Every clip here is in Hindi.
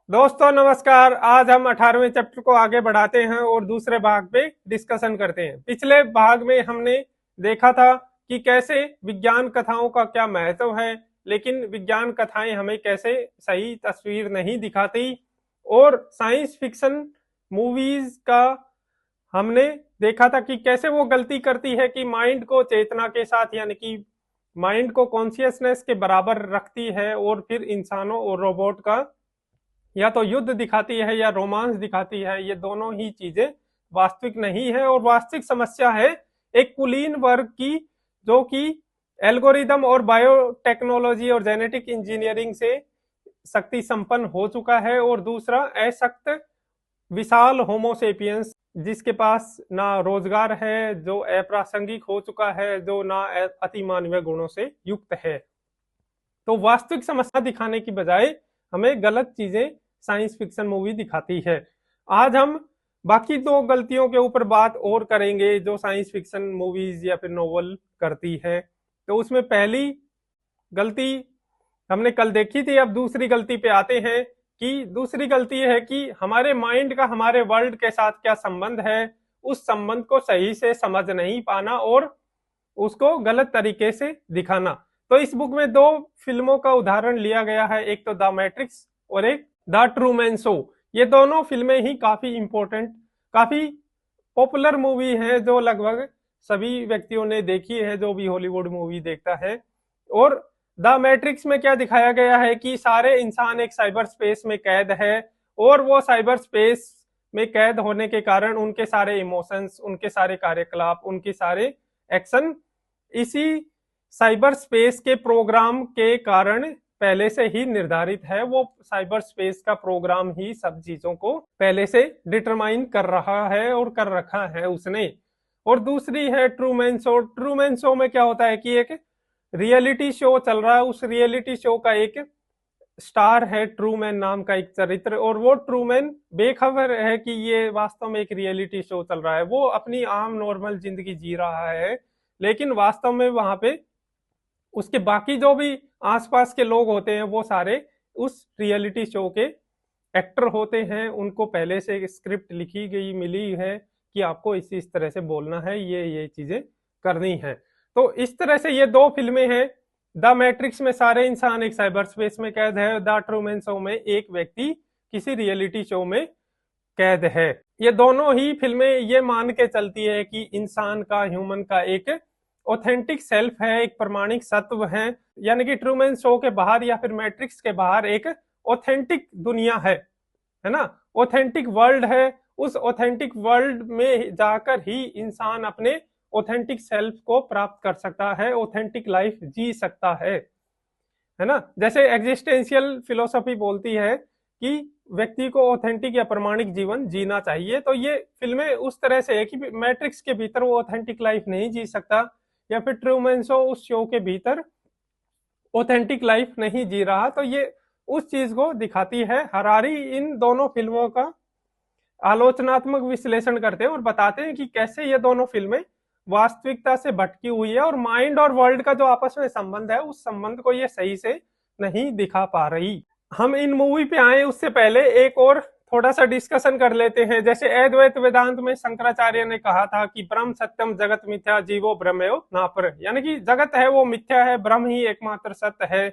दोस्तों नमस्कार। आज हम 18वें चैप्टर को आगे बढ़ाते हैं और दूसरे भाग पे डिस्कशन करते हैं। पिछले भाग में हमने देखा था कि कैसे विज्ञान कथाओं का क्या महत्व है, लेकिन विज्ञान कथाएं हमें कैसे सही तस्वीर नहीं दिखाती, और साइंस फिक्शन मूवीज का हमने देखा था कि कैसे वो गलती करती है कि माइंड को चेतना के साथ, यानी कि माइंड को कॉन्शियसनेस के बराबर रखती है और फिर इंसानों और रोबोट का या तो युद्ध दिखाती है या रोमांस दिखाती है। ये दोनों ही चीजें वास्तविक नहीं है और वास्तविक समस्या है एक कुलीन वर्ग की, जो कि एल्गोरिदम और बायोटेक्नोलॉजी और जेनेटिक इंजीनियरिंग से शक्ति संपन्न हो चुका है, और दूसरा अशक्त विशाल होमोसेपियंस जिसके पास ना रोजगार है, जो अप्रासंगिक हो चुका है, जो ना अतिमानवीय गुणों से युक्त है। तो वास्तविक समस्या दिखाने की बजाय हमें गलत चीजें साइंस फिक्शन मूवी दिखाती है। आज हम बाकी दो गलतियों के ऊपर बात और करेंगे जो साइंस फिक्शन मूवीज या फिर नोवेल करती है। तो उसमें पहली गलती हमने कल देखी थी, अब दूसरी गलती पे आते हैं कि दूसरी गलती है कि हमारे माइंड का हमारे वर्ल्ड के साथ क्या संबंध है, उस संबंध को सही से समझ नहीं पाना और उसको गलत तरीके से दिखाना। तो इस बुक में दो फिल्मों का उदाहरण लिया गया है, एक तो द मैट्रिक्स और एक द ट्रूमैन शो। ये दोनों फिल्में ही काफी इंपॉर्टेंट, काफी पॉपुलर मूवी है, जो लगभग सभी व्यक्तियों ने देखी है जो भी हॉलीवुड मूवी देखता है। और द मैट्रिक्स में क्या दिखाया गया है कि सारे इंसान एक साइबर स्पेस में कैद है, और वो साइबर स्पेस में कैद होने के कारण उनके सारे इमोशंस, उनके सारे कार्यकलाप, उनके सारे एक्शन इसी साइबर स्पेस के प्रोग्राम के कारण पहले से ही निर्धारित है। वो साइबर स्पेस का प्रोग्राम ही सब चीजों को पहले से डिटरमाइन कर रहा है और कर रखा है उसने। और दूसरी है ट्रूमैन शो। ट्रूमैन शो में क्या होता है कि एक रियलिटी शो चल रहा है, उस रियलिटी शो का एक स्टार है ट्रूमैन नाम का एक चरित्र, और वो ट्रूमैन बेखबर है कि ये वास्तव में एक रियलिटी शो चल रहा है। वो अपनी आम नॉर्मल जिंदगी जी रहा है, लेकिन वास्तव में वहां पे उसके बाकी जो भी आसपास के लोग होते हैं वो सारे उस रियलिटी शो के एक्टर होते हैं। उनको पहले से स्क्रिप्ट लिखी गई मिली है कि आपको इस तरह से बोलना है, ये चीजें करनी है। तो इस तरह से ये दो फिल्में हैं। द मैट्रिक्स में सारे इंसान एक साइबर स्पेस में कैद है, द ट्रूमैन शो में एक व्यक्ति किसी रियलिटी शो में कैद है। ये दोनों ही फिल्में ये मान के चलती है कि इंसान का, ह्यूमन का एक ऑथेंटिक सेल्फ है, एक प्रमाणिक सत्व है, यानी कि ट्रूमैन शो के बाहर या फिर मैट्रिक्स के बाहर एक ऑथेंटिक दुनिया है ना, ऑथेंटिक वर्ल्ड है। उस ऑथेंटिक वर्ल्ड में जाकर ही इंसान अपने ऑथेंटिक सेल्फ को प्राप्त कर सकता है, ऑथेंटिक लाइफ जी सकता है ना। जैसे एग्जिस्टेंशियल फिलोसफी बोलती है कि व्यक्ति को ऑथेंटिक या प्रमाणिक जीवन जीना चाहिए, तो ये फिल्में उस तरह से है कि मैट्रिक्स के भीतर वो ऑथेंटिक लाइफ नहीं जी सकता, या फिर ट्रूमैन शो उस शो के भीतर ऑथेंटिक लाइफ नहीं जी रहा, तो ये उस चीज को दिखाती है। हरारी इन दोनों फिल्मों का आलोचनात्मक विश्लेषण करते हैं और बताते हैं कि कैसे ये दोनों फिल्में वास्तविकता से भटकी हुई है और माइंड और वर्ल्ड का जो आपस में संबंध है, उस संबंध को ये सही से नहीं दिखा पा रही। हम इन मूवी पे आए उससे पहले एक और थोड़ा सा डिस्कशन कर लेते हैं। जैसे अद्वैत वेदांत में शंकराचार्य ने कहा था कि ब्रह्म सत्यम जगत मिथ्या जीवो ब्रह्मयो नापर, यानी कि जगत है वो मिथ्या है, ब्रह्म ही एकमात्र सत्य है।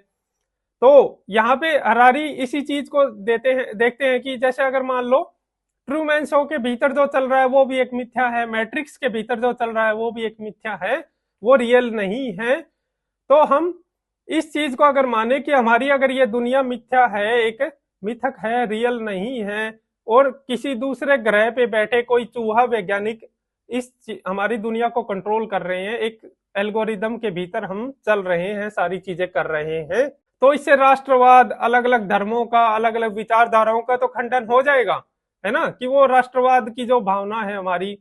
तो यहाँ पे हरारी इसी चीज को देखते हैं कि जैसे अगर मान लो ट्रूमैन शो के भीतर जो चल रहा है वो भी एक मिथ्या है, मैट्रिक्स के भीतर जो चल रहा है वो भी एक मिथ्या है, वो रियल नहीं है। तो हम इस चीज को अगर माने कि हमारी अगर ये दुनिया मिथ्या है, एक मिथक है, रियल नहीं है, और किसी दूसरे ग्रह पे बैठे कोई चूहा वैज्ञानिक इस हमारी दुनिया को कंट्रोल कर रहे हैं, एक एल्गोरिदम के भीतर हम चल रहे हैं, सारी चीजें कर रहे हैं, तो इससे राष्ट्रवाद, अलग अलग धर्मों का, अलग अलग विचारधाराओं का तो खंडन हो जाएगा, है ना। कि वो राष्ट्रवाद की जो भावना है हमारी,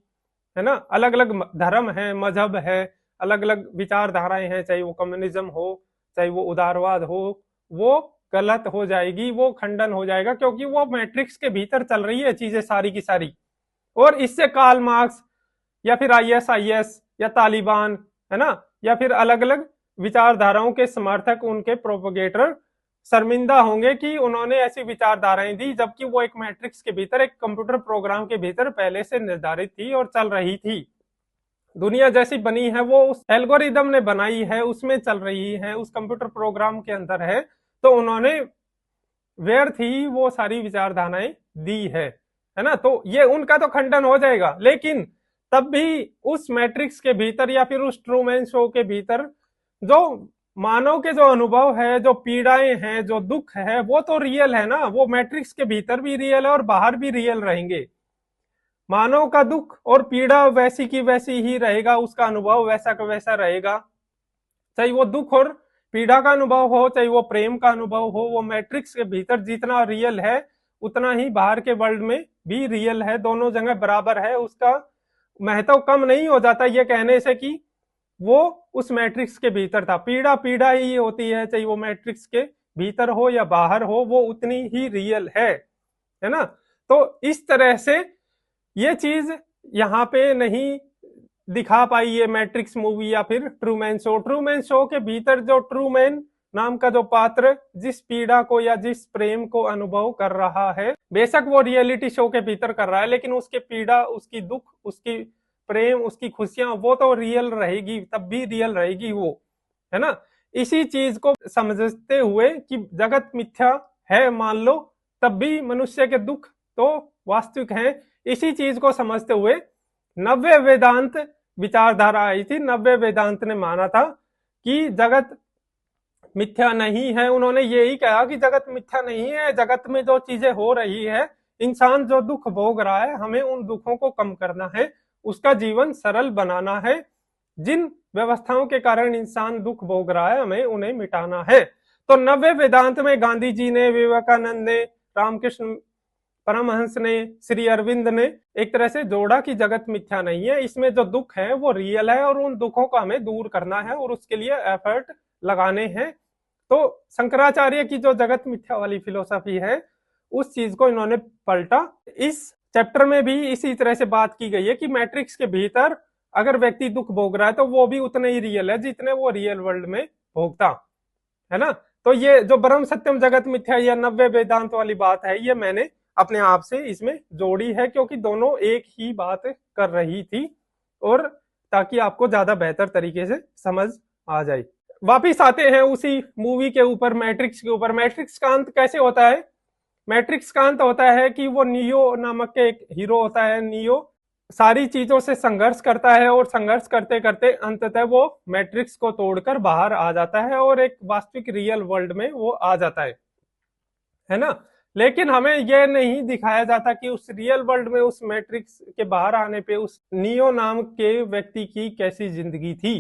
है ना, अलग अलग धर्म है, मजहब है, अलग अलग विचारधाराएं हैं, चाहे वो कम्युनिज्म हो, चाहे वो उदारवाद हो, वो गलत हो जाएगी, वो खंडन हो जाएगा, क्योंकि वो मैट्रिक्स के भीतर चल रही है चीजें सारी की सारी। और इससे कार्ल मार्क्स या फिर आईएसआईएस या तालिबान, है ना, या फिर अलग अलग विचारधाराओं के समर्थक, उनके प्रोपोगेटर शर्मिंदा होंगे कि उन्होंने ऐसी विचारधाराएं दी, जबकि वो एक मैट्रिक्स के भीतर, एक कंप्यूटर प्रोग्राम के भीतर पहले से निर्धारित थी और चल रही थी। दुनिया जैसी बनी है वो उस एल्गोरिदम ने बनाई है, उसमें चल रही है, उस कंप्यूटर प्रोग्राम के अंदर है, तो उन्होंने व्यर्थ ही वो सारी विचारधाराएं दी है ना। तो ये उनका तो खंडन हो जाएगा, लेकिन तब भी उस मैट्रिक्स के भीतर या फिर उस ट्रूमैन शो के भीतर जो मानव के जो अनुभव है, जो पीड़ाएं हैं, जो दुख है, वो तो रियल है ना। वो मैट्रिक्स के भीतर भी रियल है और बाहर भी रियल रहेंगे। मानव का दुख और पीड़ा वैसी की वैसी ही रहेगा, उसका अनुभव वैसा का वैसा रहेगा, चाहे वो दुख और पीड़ा का अनुभव हो, चाहे वो प्रेम का अनुभव हो। वो मैट्रिक्स के भीतर जितना रियल है उतना ही बाहर के वर्ल्ड में भी रियल है, दोनों जगह बराबर है। उसका महत्व कम नहीं हो जाता ये कहने से कि वो उस मैट्रिक्स के भीतर था। पीड़ा पीड़ा ही होती है, चाहे वो मैट्रिक्स के भीतर हो या बाहर हो, वो उतनी ही रियल है ना। तो इस तरह से ये चीज यहाँ पे नहीं दिखा पाई ये मैट्रिक्स मूवी या फिर ट्रूमैन शो। ट्रूमैन शो के भीतर जो ट्रूमैन नाम का जो पात्र जिस पीड़ा को या जिस प्रेम को अनुभव कर रहा है, बेशक वो रियलिटी शो के भीतर कर रहा है, लेकिन उसके पीड़ा, उसकी दुख, उसकी प्रेम, उसकी खुशियां, वो तो रियल रहेगी, तब भी रियल रहेगी वो, है ना। इसी चीज को समझते हुए कि जगत मिथ्या है मान लो, तब भी मनुष्य के दुख तो वास्तविक है। इसी चीज को समझते हुए नव्य वेदांत विचारधारा आई थी। नव्य वेदांत ने माना था कि जगत मिथ्या नहीं है। उन्होंने यही कहा कि जगत मिथ्या नहीं है, जगत में जो चीजें हो रही है, इंसान जो दुख भोग रहा है, हमें उन दुखों को कम करना है, उसका जीवन सरल बनाना है। जिन व्यवस्थाओं के कारण इंसान दुख भोग रहा है, हमें उन्हें मिटाना है। तो नव्य वेदांत में गांधी जी ने, विवेकानंद ने, रामकृष्ण परमहंस ने, श्री अरविंद ने एक तरह से जोड़ा कि जगत मिथ्या नहीं है, इसमें जो दुख है वो रियल है और उन दुखों को हमें दूर करना है और उसके लिए एफर्ट लगाने हैं। तो शंकराचार्य की जो जगत मिथ्या वाली फिलोसफी है, उस चीज को इन्होंने पलटा। इस चैप्टर में भी इसी तरह से बात की गई है कि मैट्रिक्स के भीतर अगर व्यक्ति दुख भोग रहा है तो वो भी उतने ही रियल है जितने वो रियल वर्ल्ड में भोगता है ना। तो ये जो ब्रह्म सत्यम जगत मिथ्या या नव्य वेदांत वाली बात है, ये मैंने अपने आप से इसमें जोड़ी है, क्योंकि दोनों एक ही बात कर रही थी, और ताकि आपको ज्यादा बेहतर तरीके से समझ आ जाए। वापिस आते हैं उसी मूवी के ऊपर, मैट्रिक्स के ऊपर। मैट्रिक्स का अंत कैसे होता है? मैट्रिक्स का अंत होता है कि वो नियो नामक के एक हीरो होता है। नियो सारी चीजों से संघर्ष करता है और संघर्ष करते करते अंततः वो मैट्रिक्स को तोड़कर बाहर आ जाता है और एक वास्तविक रियल वर्ल्ड में वो आ जाता है ना। लेकिन हमें यह नहीं दिखाया जाता कि उस रियल वर्ल्ड में, उस मैट्रिक्स के बाहर आने पे उस नियो नाम के व्यक्ति की कैसी जिंदगी थी,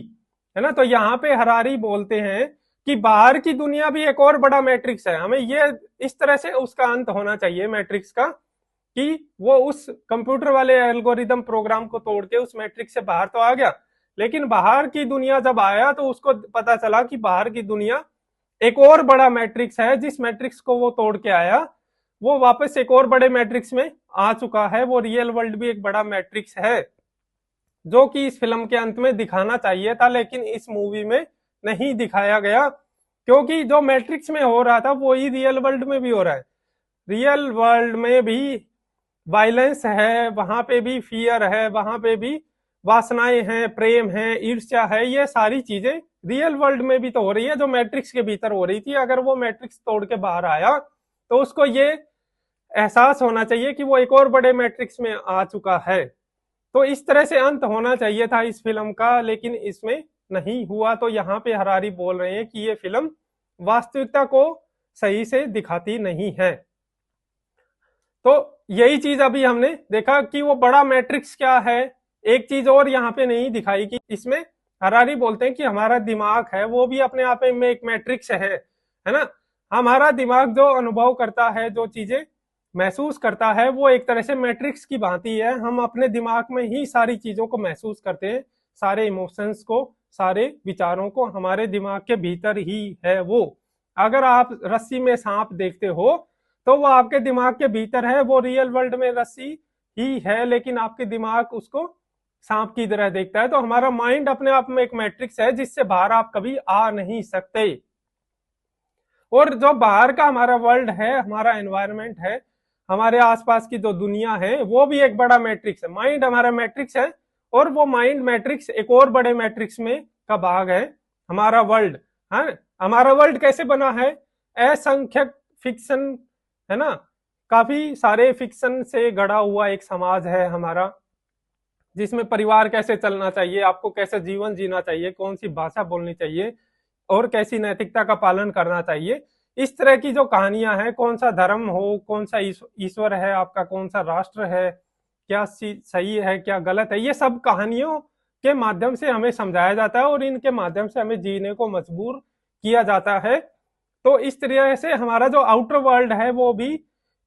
है ना। तो यहाँ पे हरारी बोलते हैं कि बाहर की दुनिया भी एक और बड़ा मैट्रिक्स है। हमें ये इस तरह से उसका अंत होना चाहिए मैट्रिक्स का, कि वो उस कंप्यूटर वाले एल्गोरिदम प्रोग्राम को तोड़ के उस मैट्रिक्स से बाहर तो आ गया, लेकिन बाहर की दुनिया जब आया तो उसको पता चला कि बाहर की दुनिया एक और बड़ा मैट्रिक्स है। जिस मैट्रिक्स को वो तोड़ के आया वो वापस एक और बड़े मैट्रिक्स में आ चुका है। वो रियल वर्ल्ड भी एक बड़ा मैट्रिक्स है, जो कि इस फिल्म के अंत में दिखाना चाहिए था, लेकिन इस मूवी में नहीं दिखाया गया, क्योंकि जो मैट्रिक्स में हो रहा था वो ही रियल वर्ल्ड में भी हो रहा है। रियल वर्ल्ड में भी वायलेंस है, वहां पे भी फियर है, वहां पे भी वासनाएं हैं, प्रेम है, ईर्ष्या है, ये सारी चीजें रियल वर्ल्ड में भी तो हो रही है, जो मैट्रिक्स के भीतर हो रही थी। अगर वो मैट्रिक्स तोड़ के बाहर आया तो उसको ये एहसास होना चाहिए कि वो एक और बड़े मैट्रिक्स में आ चुका है। तो इस तरह से अंत होना चाहिए था इस फिल्म का, लेकिन इसमें नहीं हुआ। तो यहाँ पे हरारी बोल रहे हैं कि ये फिल्म वास्तविकता को सही से दिखाती नहीं है। तो यही चीज अभी हमने देखा कि वो बड़ा मैट्रिक्स क्या है। एक चीज और यहाँ पे नहीं दिखाई कि इसमें हरारी बोलते हैं कि हमारा दिमाग है वो भी अपने आप में एक मैट्रिक्स है ना। हमारा दिमाग जो अनुभव करता है, जो चीजें महसूस करता है, वो एक तरह से मैट्रिक्स की भांति है। हम अपने दिमाग में ही सारी चीजों को महसूस करते हैं, सारे इमोशंस को, सारे विचारों को हमारे दिमाग के भीतर ही है वो। अगर आप रस्सी में सांप देखते हो तो वो आपके दिमाग के भीतर है, वो रियल वर्ल्ड में रस्सी ही है, लेकिन आपके दिमाग उसको सांप की तरह देखता है। तो हमारा माइंड अपने आप में एक मैट्रिक्स है जिससे बाहर आप कभी आ नहीं सकते। और जो बाहर का हमारा वर्ल्ड है, हमारा एनवायरनमेंट है, हमारे आसपास की जो दुनिया है, वो भी एक बड़ा मैट्रिक्स है। माइंड हमारा मैट्रिक्स है, और वो माइंड मैट्रिक्स एक और बड़े मैट्रिक्स में का भाग है हमारा वर्ल्ड। है हमारा वर्ल्ड कैसे बना है? असंख्यक फिक्शन, है ना, काफी सारे फिक्शन से गढ़ा हुआ एक समाज है हमारा, जिसमें परिवार कैसे चलना चाहिए, आपको कैसे जीवन जीना चाहिए, कौन सी भाषा बोलनी चाहिए, और कैसी नैतिकता का पालन करना चाहिए। इस तरह की जो कहानियां हैं, कौन सा धर्म हो, कौन सा ईश्वर है आपका, कौन सा राष्ट्र है, क्या सही है क्या गलत है, ये सब कहानियों के माध्यम से हमें समझाया जाता है, और इनके माध्यम से हमें जीने को मजबूर किया जाता है। तो इस तरह से हमारा जो आउटर वर्ल्ड है वो भी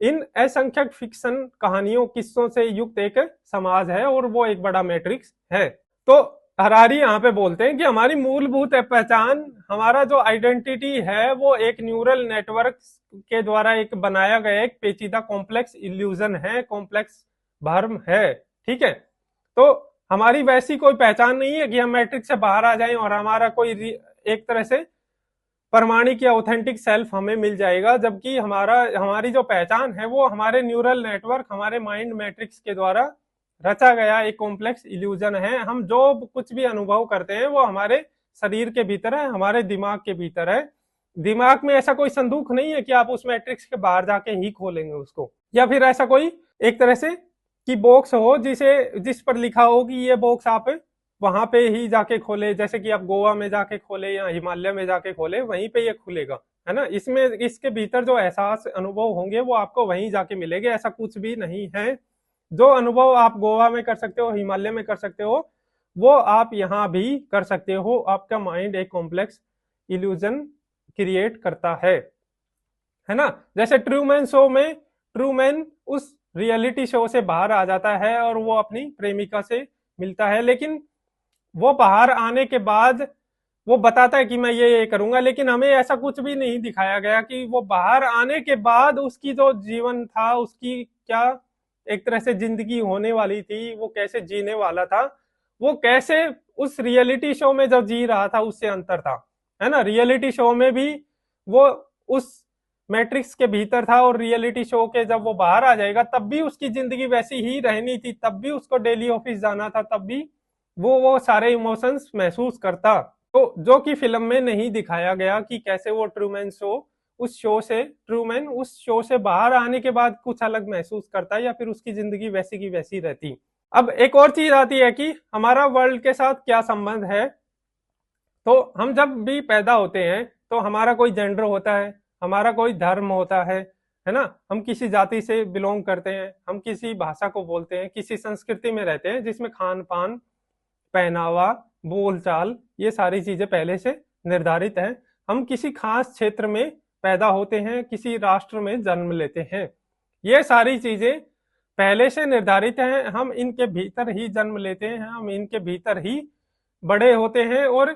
इन असंख्यक फिक्शन कहानियों किस्सों से युक्त एक समाज है, और वो एक बड़ा मैट्रिक्स है। तो हरारी यहाँ पे बोलते हैं कि हमारी मूलभूत पहचान, हमारा जो आइडेंटिटी है, वो एक न्यूरल नेटवर्क के द्वारा एक बनाया गया एक पेचीदा कॉम्प्लेक्स इल्यूजन है, कॉम्प्लेक्स भ्रम है। ठीक है, तो हमारी वैसी कोई पहचान नहीं है कि हम मैट्रिक्स से बाहर आ जाएं और हमारा कोई एक तरह से प्रमाणिक या ऑथेंटिक सेल्फ हमें मिल जाएगा, जबकि हमारी जो पहचान है वो हमारे न्यूरल नेटवर्क, हमारे माइंड मैट्रिक्स के द्वारा रचा गया एक कॉम्प्लेक्स इल्यूजन है। हम जो कुछ भी अनुभव करते हैं वो हमारे शरीर के भीतर है, हमारे दिमाग के भीतर है। दिमाग में ऐसा कोई संदूक नहीं है कि आप उस मैट्रिक्स के बाहर जाके ही खोलेंगे उसको, या फिर ऐसा कोई एक तरह से कि बॉक्स हो जिस पर लिखा हो कि ये बॉक्स आप वहां पे ही जाके खोले, जैसे कि आप गोवा में जाके खोले या हिमालय में जाके खोले, वहीं पे ये खुलेगा, है ना। इसमें इसके भीतर जो एहसास अनुभव होंगे वो आपको वहीं जाके मिलेंगे, ऐसा कुछ भी नहीं है। जो अनुभव आप गोवा में कर सकते हो, हिमालय में कर सकते हो, वो आप यहाँ भी कर सकते हो। आपका माइंड एक कॉम्प्लेक्स इल्यूजन क्रिएट करता है ना। जैसे ट्रूमैन शो में ट्रूमैन उस रियलिटी शो से बाहर आ जाता है और वो अपनी प्रेमिका से मिलता है, लेकिन वो बाहर आने के बाद वो बताता है कि मैं ये करूंगा, लेकिन हमें ऐसा कुछ भी नहीं दिखाया गया कि वो बाहर आने के बाद उसकी जो जीवन था, उसकी क्या एक तरह से जिंदगी होने वाली थी, वो कैसे जीने वाला था, वो कैसे उस रियलिटी शो में जो जी रहा था उससे अंतर था, है ना। रियलिटी शो में भी वो उस मैट्रिक्स के भीतर था, और रियलिटी शो के जब वो बाहर आ जाएगा तब भी उसकी जिंदगी वैसी ही रहनी थी, तब भी उसको डेली ऑफिस जाना था, तब भी वो सारे इमोशंस महसूस करता। तो जो कि फिल्म में नहीं दिखाया गया कि कैसे वो ट्रूमैन शो ट्रूमैन उस शो से बाहर आने के बाद कुछ अलग महसूस करता, या फिर उसकी जिंदगी वैसी की वैसी रहती। अब एक और चीज आती है कि हमारा वर्ल्ड के साथ क्या संबंध है। तो हम जब भी पैदा होते हैं तो हमारा कोई जेंडर होता है, हमारा कोई धर्म होता है ना। हम किसी जाति से बिलोंग करते हैं, हम किसी भाषा को बोलते हैं, किसी संस्कृति में रहते हैं जिसमें खान पान, पहनावा, बोलचाल, ये सारी चीजें पहले से निर्धारित हैं। हम किसी खास क्षेत्र में पैदा होते हैं, किसी राष्ट्र में जन्म लेते हैं, ये सारी चीजें पहले से निर्धारित हैं। हम इनके भीतर ही जन्म लेते हैं, हम इनके भीतर ही बड़े होते हैं, और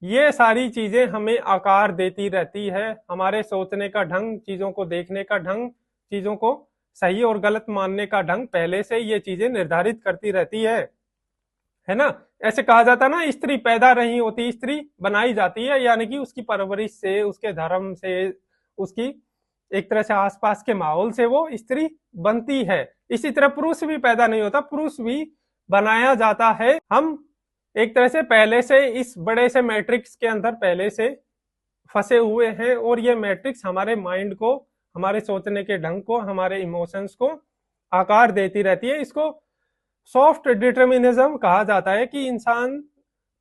ये सारी चीजें हमें आकार देती रहती है। हमारे सोचने का ढंग, चीजों को देखने का ढंग, चीजों को सही और गलत मानने का ढंग पहले से ये चीजें निर्धारित करती रहती है ना। ऐसे कहा जाता है ना, स्त्री पैदा नहीं होती, स्त्री बनाई जाती है, यानी कि उसकी परवरिश से, उसके धर्म से, उसकी एक तरह से आसपास के माहौल से वो स्त्री बनती है। इसी तरह पुरुष भी पैदा नहीं होता, पुरुष भी बनाया जाता है। हम एक तरह से पहले से इस बड़े से मैट्रिक्स के अंदर पहले से फंसे हुए हैं, और ये मैट्रिक्स हमारे माइंड को, हमारे सोचने के ढंग को, हमारे इमोशंस को आकार देती रहती है। इसको सॉफ्ट डिटर्मिनिज्म कहा जाता है कि इंसान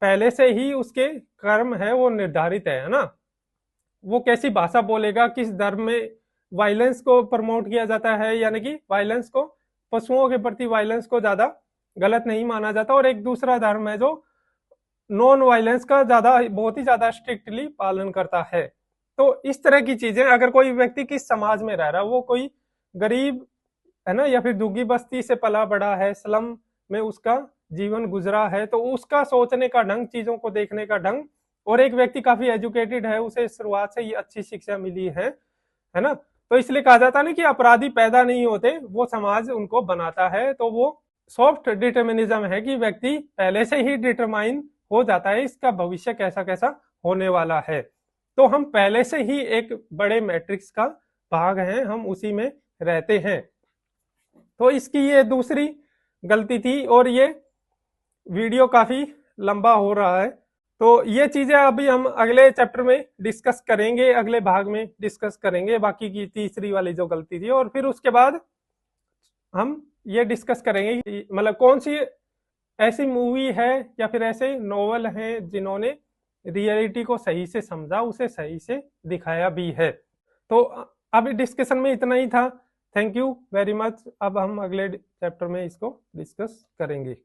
पहले से ही उसके कर्म है वो निर्धारित है ना। वो कैसी भाषा बोलेगा, किस धर्म में वायलेंस को प्रमोट किया जाता है, यानी कि वायलेंस को, पशुओं के प्रति वायलेंस को ज्यादा गलत नहीं माना जाता, और एक दूसरा धर्म है जो नॉन वायलेंस का बहुत ही ज्यादा स्ट्रिक्टली पालन करता है। तो इस तरह की चीजें, अगर कोई व्यक्ति किस समाज में रह रहा है, वो कोई गरीब है ना, या फिर दुग्गी बस्ती से पला बड़ा है, स्लम में उसका जीवन गुजरा है, तो उसका सोचने का ढंग, चीजों को देखने का ढंग, और एक व्यक्ति काफी एजुकेटेड है, उसे शुरुआत से ही अच्छी शिक्षा मिली है ना। तो इसलिए कहा जाता है ना कि अपराधी पैदा नहीं होते, वो समाज उनको बनाता है। तो वो सॉफ्ट डिटर्मिनिज्म है कि व्यक्ति पहले से ही डिटरमाइन हो जाता है इसका भविष्य कैसा कैसा होने वाला है। तो हम पहले से ही एक बड़े मैट्रिक्स का भाग हैं, हम उसी में रहते हैं। तो इसकी ये दूसरी गलती थी और ये वीडियो काफी लंबा हो रहा है। तो ये चीजें अभी हम अगले चैप्टर में डिस्कस करेंगे, अगले भाग में डिस्कस करेंगे बाकी की तीसरी वाली जो गलती थी। और फिर उसके बाद हम ये डिस्कस करेंगे कि मतलब कौन सी ऐसी मूवी है या फिर ऐसे नॉवल हैं जिन्होंने रियलिटी को सही से समझा, उसे सही से दिखाया भी है। तो अभी डिस्कशन में इतना ही था। Thank you very much. अब हम अगले चैप्टर में इसको डिस्कस करेंगे।